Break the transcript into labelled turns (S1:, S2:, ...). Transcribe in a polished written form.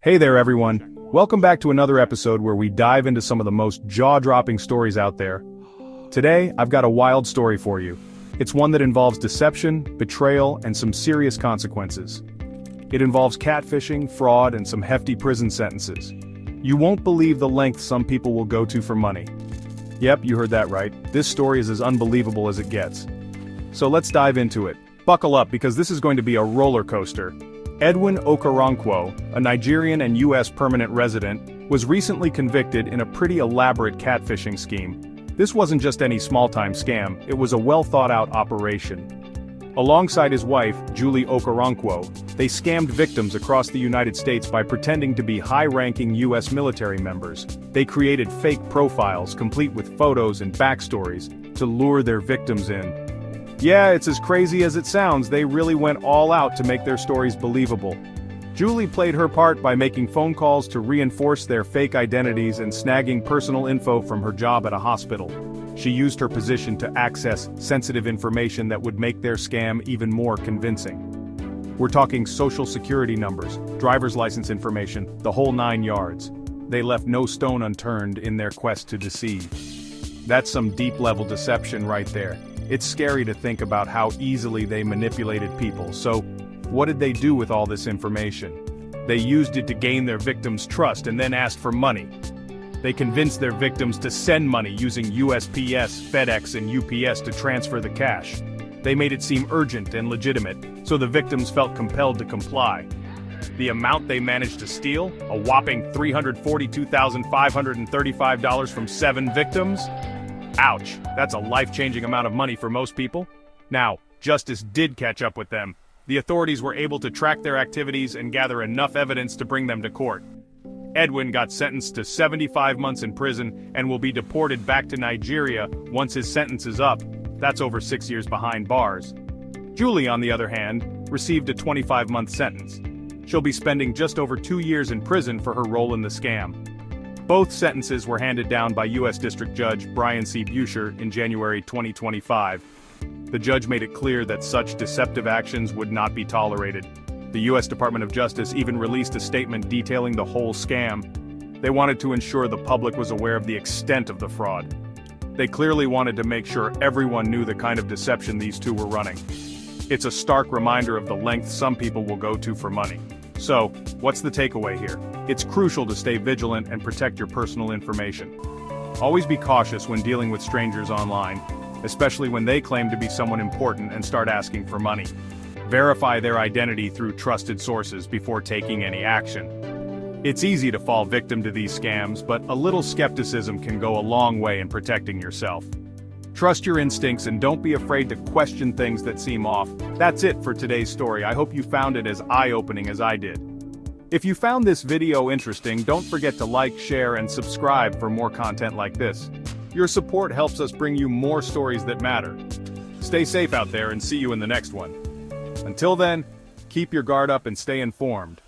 S1: Hey there everyone, welcome back to another episode where we dive into some of the most jaw-dropping stories out there. Today, I've got a wild story for you. It's one that involves deception, betrayal, and some serious consequences. It involves catfishing, fraud, and some hefty prison sentences. You won't believe the length some people will go to for money. Yep, you heard that right. This story is as unbelievable as it gets. So let's dive into it. Buckle up because this is going to be a roller coaster. Edwin Okoronkwo, a Nigerian and U.S. permanent resident, was recently convicted in a pretty elaborate catfishing scheme. This wasn't just any small-time scam, it was a well-thought-out operation. Alongside his wife, Julie Okoronkwo, they scammed victims across the United States by pretending to be high-ranking U.S. military members. They created fake profiles complete with photos and backstories to lure their victims in. Yeah, it's as crazy as it sounds, they really went all out to make their stories believable. Julie played her part by making phone calls to reinforce their fake identities and snagging personal info from her job at a hospital. She used her position to access sensitive information that would make their scam even more convincing. We're talking social security numbers, driver's license information, the whole 9 yards. They left no stone unturned in their quest to deceive. That's some deep-level deception right there. It's scary to think about how easily they manipulated people, so what did they do with all this information? They used it to gain their victims' trust and then asked for money. They convinced their victims to send money using USPS, FedEx, and UPS to transfer the cash. They made it seem urgent and legitimate, so the victims felt compelled to comply. The amount they managed to steal, a whopping $342,535 from 7 victims? Ouch, that's a life-changing amount of money for most people. Now, justice did catch up with them. The authorities were able to track their activities and gather enough evidence to bring them to court. Edwin got sentenced to 75 months in prison and will be deported back to Nigeria once his sentence is up. That's over 6 years behind bars. Julie, on the other hand, received a 25-month sentence. She'll be spending just over 2 years in prison for her role in the scam. Both sentences were handed down by U.S. District Judge Brian C. Buescher in January 2025. The judge made it clear that such deceptive actions would not be tolerated. The U.S. Department of Justice even released a statement detailing the whole scam. They wanted to ensure the public was aware of the extent of the fraud. They clearly wanted to make sure everyone knew the kind of deception these two were running. It's a stark reminder of the length some people will go to for money. So, what's the takeaway here? It's crucial to stay vigilant and protect your personal information. Always be cautious when dealing with strangers online, especially when they claim to be someone important and start asking for money. Verify their identity through trusted sources before taking any action. It's easy to fall victim to these scams, but a little skepticism can go a long way in protecting yourself. Trust your instincts and don't be afraid to question things that seem off. That's it for today's story. I hope you found it as eye-opening as I did. If you found this video interesting, don't forget to like, share, and subscribe for more content like this. Your support helps us bring you more stories that matter. Stay safe out there and see you in the next one. Until then, keep your guard up and stay informed.